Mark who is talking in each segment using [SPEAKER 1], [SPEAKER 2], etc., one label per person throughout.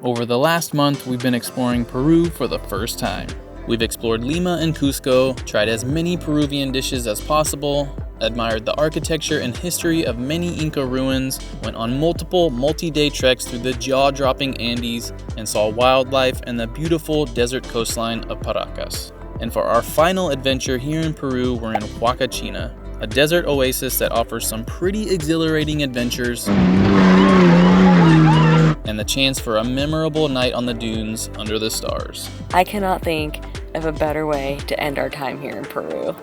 [SPEAKER 1] Over the last month, we've been exploring Peru for the first time. We've explored Lima and Cusco, tried as many Peruvian dishes as possible, admired the architecture and history of many Inca ruins, went on multiple multi-day treks through the jaw-dropping Andes, and saw wildlife and the beautiful desert coastline of Paracas. And for our final adventure here in Peru, we're in Huacachina, a desert oasis that offers some pretty exhilarating adventures and the chance for a memorable night on the dunes under the stars.
[SPEAKER 2] I cannot think of a better way to end our time here in Peru.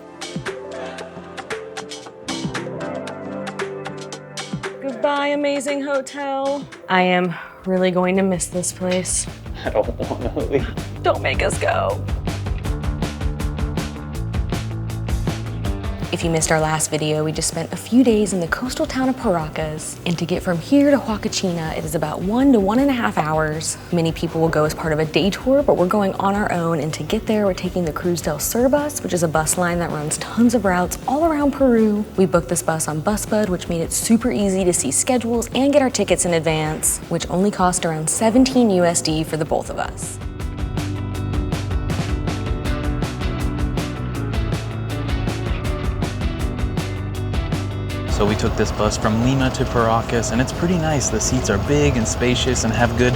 [SPEAKER 2] Goodbye, amazing hotel. I am really going to miss this place.
[SPEAKER 1] I don't want to leave.
[SPEAKER 2] Don't make us go. If you missed our last video, we just spent a few days in the coastal town of Paracas. And to get from here to Huacachina, it is about 1 to 1.5 hours. Many people will go as part of a day tour, but we're going on our own. And to get there, we're taking the Cruz del Sur bus, which is a bus line that runs tons of routes all around Peru. We booked this bus on BusBud, which made it super easy to see schedules and get our tickets in advance, which only cost around 17 USD for the both of us.
[SPEAKER 1] So we took this bus from Lima to Paracas, and it's pretty nice. The seats are big and spacious and have good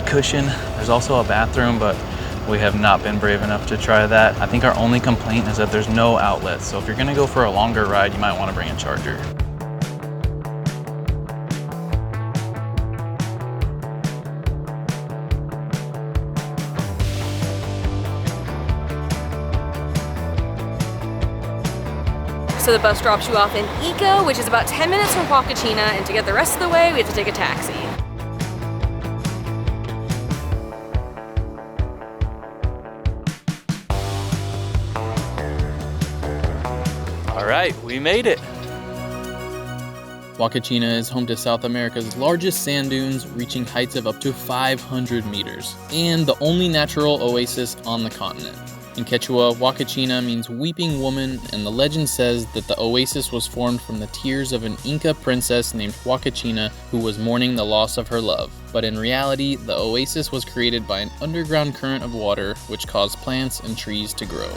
[SPEAKER 1] cushion. There's also a bathroom, but we have not been brave enough to try that. I think our only complaint is that there's no outlets. So if you're gonna go for a longer ride, you might wanna bring a charger.
[SPEAKER 2] So the bus drops you off in Ica, which is about 10 minutes from Huacachina, and to get the rest of the way, we have to take a taxi.
[SPEAKER 1] All right, we made it. Huacachina is home to South America's largest sand dunes, reaching heights of up to 500 meters, and the only natural oasis on the continent. In Quechua, Huacachina means weeping woman, and the legend says that the oasis was formed from the tears of an Inca princess named Huacachina who was mourning the loss of her love. But in reality, the oasis was created by an underground current of water which caused plants and trees to grow.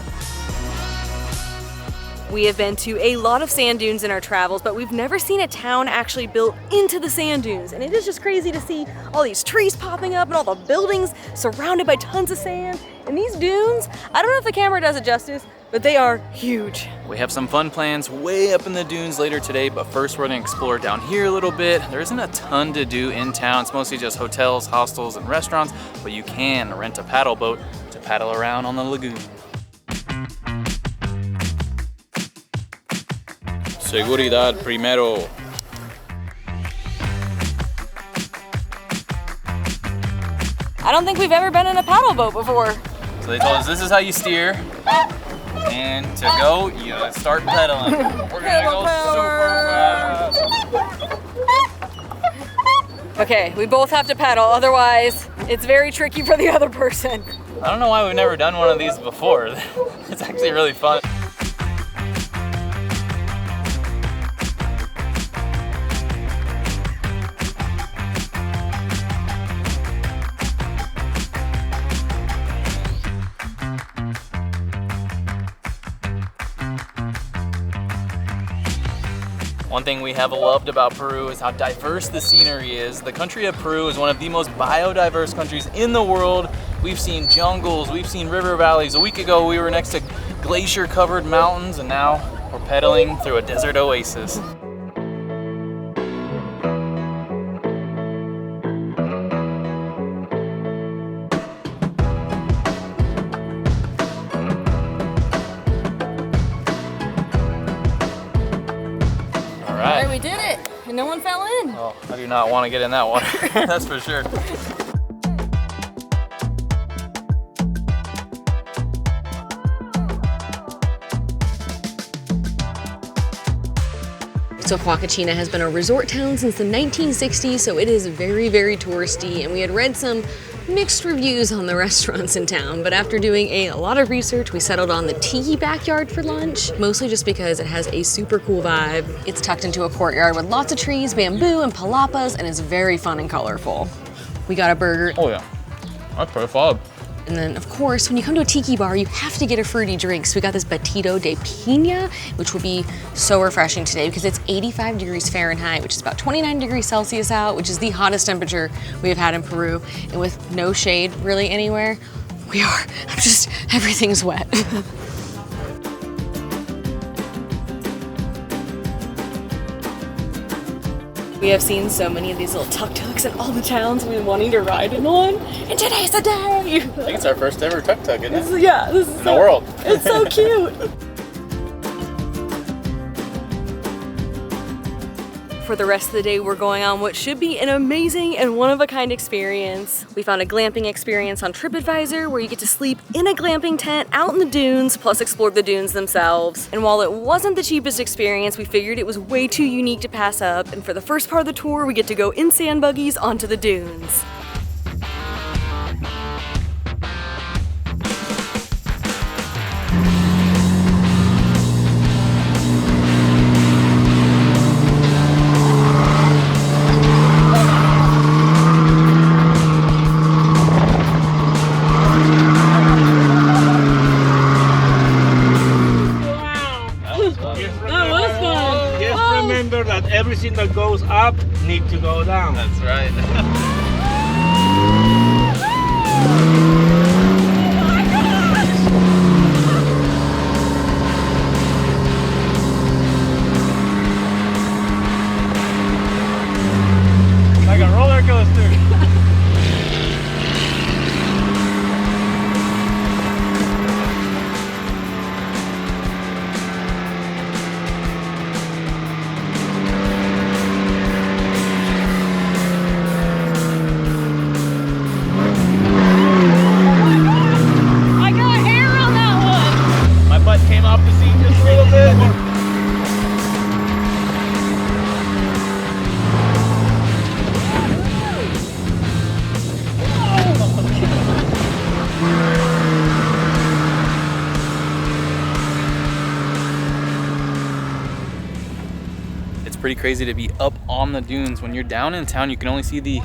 [SPEAKER 2] We have been to a lot of sand dunes in our travels, but we've never seen a town actually built into the sand dunes. And it is just crazy to see all these trees popping up and all the buildings surrounded by tons of sand. And these dunes, I don't know if the camera does it justice, but they are huge.
[SPEAKER 1] We have some fun plans way up in the dunes later today, but first we're gonna explore down here a little bit. There isn't a ton to do in town. It's mostly just hotels, hostels, and restaurants, but you can rent a paddle boat to paddle around on the lagoon. Seguridad primero.
[SPEAKER 2] I don't think we've ever been in a paddle boat before.
[SPEAKER 1] So they told us this is how you steer, and to go, you gotta start pedaling. We're gonna go super fast.
[SPEAKER 2] Okay, we both have to pedal, otherwise it's very tricky for the other person.
[SPEAKER 1] I don't know why we've never done one of these before. It's actually really fun. One thing we have loved about Peru is how diverse the scenery is. The country of Peru is one of the most biodiverse countries in the world. We've seen jungles, we've seen river valleys. A week ago we were next to glacier-covered mountains, and now we're pedaling through a desert oasis.
[SPEAKER 2] Alright, we did it, and no one fell in.
[SPEAKER 1] Oh, I do not want to get in that water, that's for sure.
[SPEAKER 2] So Huacachina has been a resort town since the 1960s, so it is very, very touristy, and we had read some mixed reviews on the restaurants in town, but after doing a lot of research, we settled on the Tiki backyard for lunch, mostly just because it has a super cool vibe. It's tucked into a courtyard with lots of trees, bamboo, and palapas, and is very fun and colorful. We got a burger.
[SPEAKER 1] Oh yeah, that's pretty solid.
[SPEAKER 2] And then, of course, when you come to a tiki bar, you have to get a fruity drink. So we got this Batito de Piña, which will be so refreshing today because it's 85 degrees Fahrenheit, which is about 29 degrees Celsius out, which is the hottest temperature we have had in Peru. And with no shade really anywhere, everything's wet. We have seen so many of these little tuk-tuks in all the towns we've been wanting to ride in on, and today's the day!
[SPEAKER 1] I think it's our first ever tuk-tuk, isn't it?
[SPEAKER 2] This is
[SPEAKER 1] in the world.
[SPEAKER 2] It's so cute! For the rest of the day, we're going on what should be an amazing and one-of-a-kind experience. We found a glamping experience on TripAdvisor where you get to sleep in a glamping tent out in the dunes, plus explore the dunes themselves. And while it wasn't the cheapest experience, we figured it was way too unique to pass up. And for the first part of the tour, we get to go in sand buggies onto the dunes.
[SPEAKER 3] Everything that goes up needs to go down.
[SPEAKER 1] That's right. Like a roller coaster. Came off the scene just a little bit. It's pretty crazy to be up on the dunes. When you're down in town, you can only see the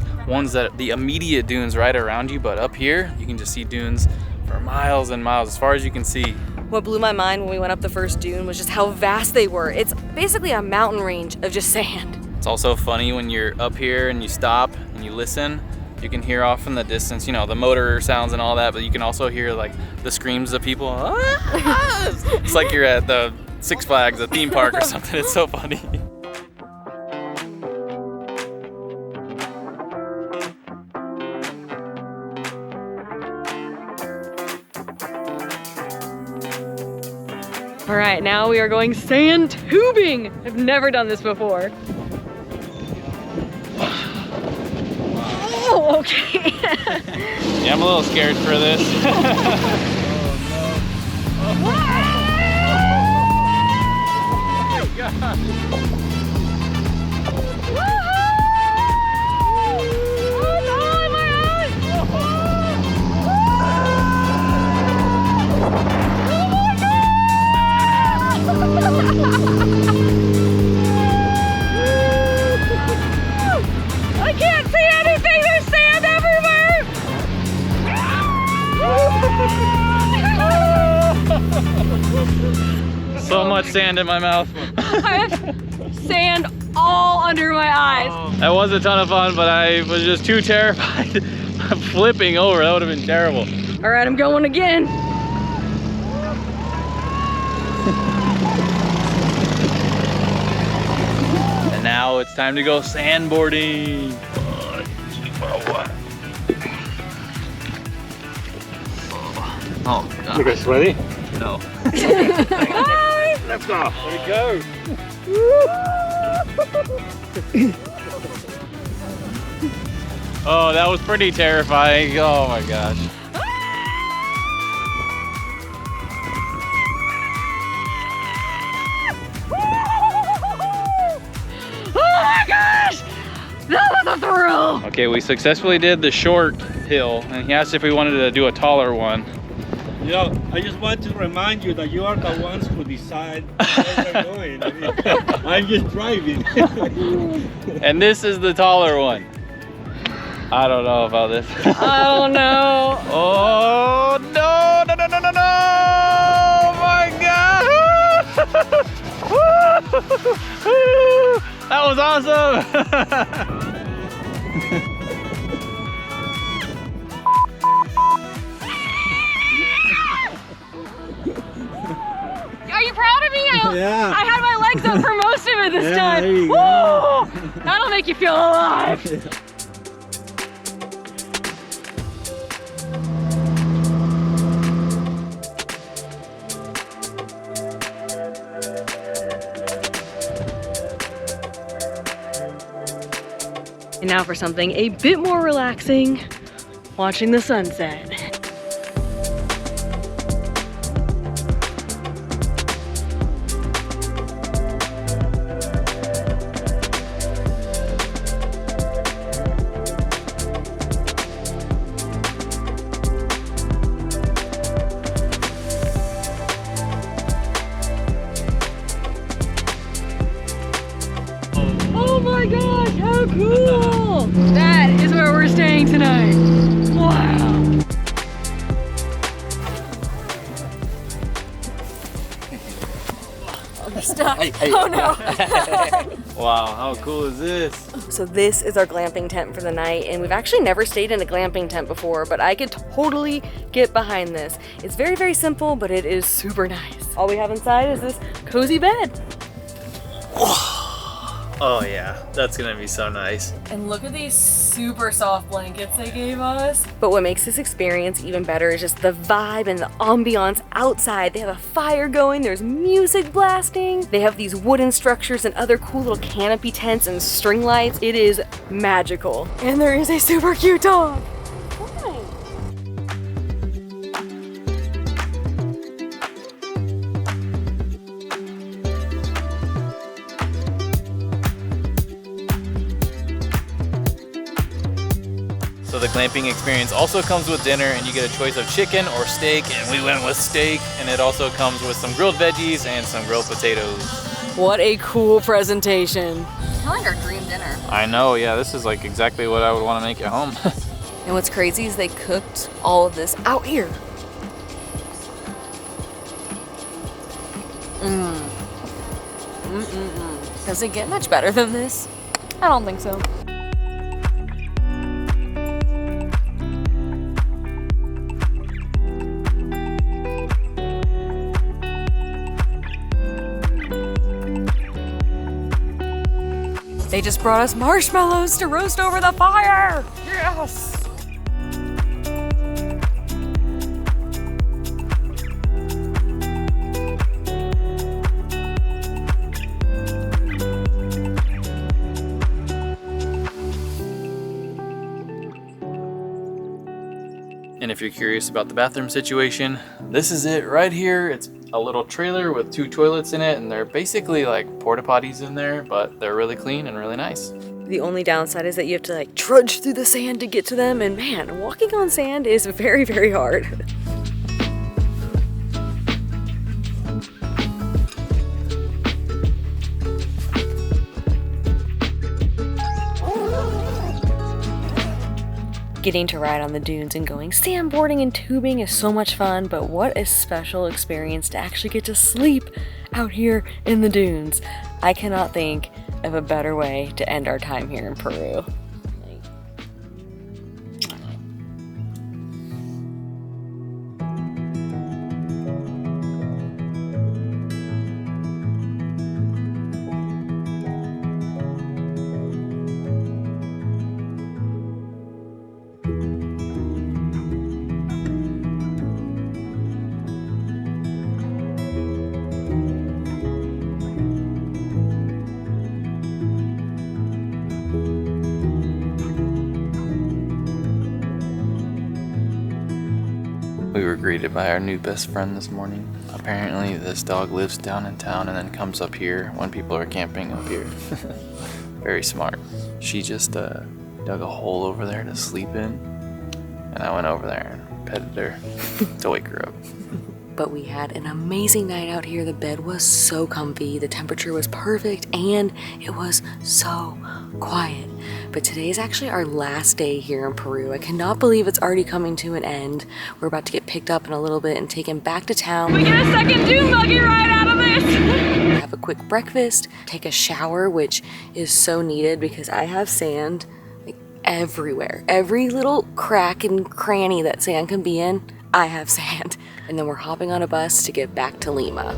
[SPEAKER 1] immediate dunes right around you, but up here, you can just see dunes for miles and miles, as far as you can see.
[SPEAKER 2] What blew my mind when we went up the first dune was just how vast they were. It's basically a mountain range of just sand.
[SPEAKER 1] It's also funny when you're up here and you stop and you listen, you can hear off in the distance, you know, the motor sounds and all that, but you can also hear like the screams of people. It's like you're at the Six Flags, a theme park or something. It's so funny.
[SPEAKER 2] All right, now we are going sand tubing. I've never done this before. Oh, okay.
[SPEAKER 1] Yeah, I'm a little scared for this. Oh my God.
[SPEAKER 2] I can't see anything, there's sand everywhere!
[SPEAKER 1] So much sand in my mouth.
[SPEAKER 2] I have sand all under my eyes.
[SPEAKER 1] That was a ton of fun, but I was just too terrified of flipping over. That would have been terrible.
[SPEAKER 2] All right, I'm going again.
[SPEAKER 1] And now it's time to go sandboarding. Oh God.
[SPEAKER 3] You guys ready?
[SPEAKER 1] No.
[SPEAKER 3] Let's go.
[SPEAKER 1] There we go. Oh, that was pretty terrifying. Oh my gosh.
[SPEAKER 2] Oh my gosh! That was a thrill!
[SPEAKER 1] Okay, we successfully did the short hill, and he asked if we wanted to do a taller one.
[SPEAKER 3] You know, I just want to remind you that you are the ones who decide where we're going. I mean, I'm just driving.
[SPEAKER 1] And this is the taller one. I don't know about this.
[SPEAKER 2] I don't know.
[SPEAKER 1] Oh, no, no, no, no, no, no! Oh my God! That was awesome!
[SPEAKER 2] Are you proud of me?
[SPEAKER 3] Yeah.
[SPEAKER 2] I had my legs up for most of it this time.
[SPEAKER 3] There you
[SPEAKER 2] Woo!
[SPEAKER 3] go.
[SPEAKER 2] That'll make you feel alive. And now for something a bit more relaxing, watching the sunset. Oh my gosh, how cool! That is where we're staying tonight. Wow. Oh, you're stuck. Oh no.
[SPEAKER 1] Wow, how cool is this?
[SPEAKER 2] So this is our glamping tent for the night, and we've actually never stayed in a glamping tent before, but I could totally get behind this. It's very, very simple, but it is super nice. All we have inside is this cozy bed.
[SPEAKER 1] Oh yeah, that's gonna be so nice.
[SPEAKER 2] And look at these super soft blankets they gave us. But what makes this experience even better is just the vibe and the ambiance outside. They have a fire going, there's music blasting. They have these wooden structures and other cool little canopy tents and string lights. It is magical. And there is a super cute dog. Hi.
[SPEAKER 1] So the glamping experience also comes with dinner, and you get a choice of chicken or steak, and we went with steak, and it also comes with some grilled veggies and some grilled potatoes.
[SPEAKER 2] What a cool presentation. Kind of like our dream dinner.
[SPEAKER 1] I know, yeah, this is like exactly what I would want to make at home.
[SPEAKER 2] And what's crazy is they cooked all of this out here. Does it get much better than this? I don't think so. They just brought us marshmallows to roast over the fire! Yes!
[SPEAKER 1] And if you're curious about the bathroom situation, this is it right here. It's a little trailer with 2 toilets in it, and they're basically like porta potties in there, but they're really clean and really nice.
[SPEAKER 2] The only downside is that you have to like trudge through the sand to get to them, and man, walking on sand is very, very hard. Getting to ride on the dunes and going sandboarding and tubing is so much fun, but what a special experience to actually get to sleep out here in the dunes. I cannot think of a better way to end our time here in Peru.
[SPEAKER 1] We were greeted by our new best friend this morning. Apparently this dog lives down in town and then comes up here when people are camping up here. Very smart. She just dug a hole over there to sleep in, and I went over there and petted her to wake her up.
[SPEAKER 2] but we had an amazing night out here. The bed was so comfy, the temperature was perfect, and it was so quiet. But today is actually our last day here in Peru. I cannot believe it's already coming to an end. We're about to get picked up in a little bit and taken back to town.
[SPEAKER 4] We get a second dune buggy ride out of this!
[SPEAKER 2] Have a quick breakfast, take a shower, which is so needed because I have sand like everywhere. Every little crack and cranny that sand can be in, I have sand. And then we're hopping on a bus to get back to Lima.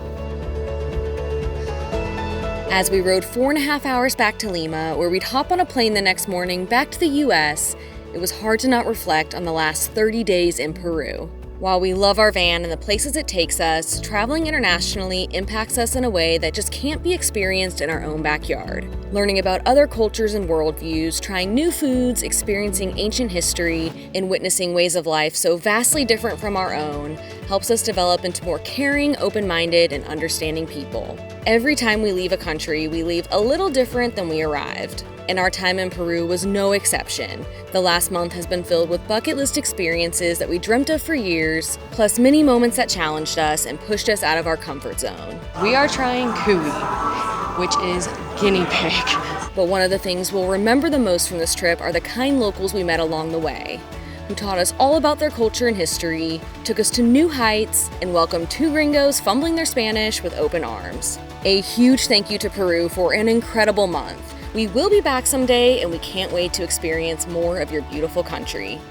[SPEAKER 2] As we rode 4.5 hours back to Lima, where we'd hop on a plane the next morning back to the US, it was hard to not reflect on the last 30 days in Peru. While we love our van and the places it takes us, traveling internationally impacts us in a way that just can't be experienced in our own backyard. Learning about other cultures and worldviews, trying new foods, experiencing ancient history, and witnessing ways of life so vastly different from our own helps us develop into more caring, open-minded, and understanding people. Every time we leave a country, we leave a little different than we arrived. And our time in Peru was no exception. The last month has been filled with bucket list experiences that we dreamt of for years, plus many moments that challenged us and pushed us out of our comfort zone.
[SPEAKER 4] We are trying cuy, which is guinea pig.
[SPEAKER 2] But one of the things we'll remember the most from this trip are the kind locals we met along the way, who taught us all about their culture and history, took us to new heights, and welcomed 2 gringos fumbling their Spanish with open arms. A huge thank you to Peru for an incredible month. We will be back someday, and we can't wait to experience more of your beautiful country.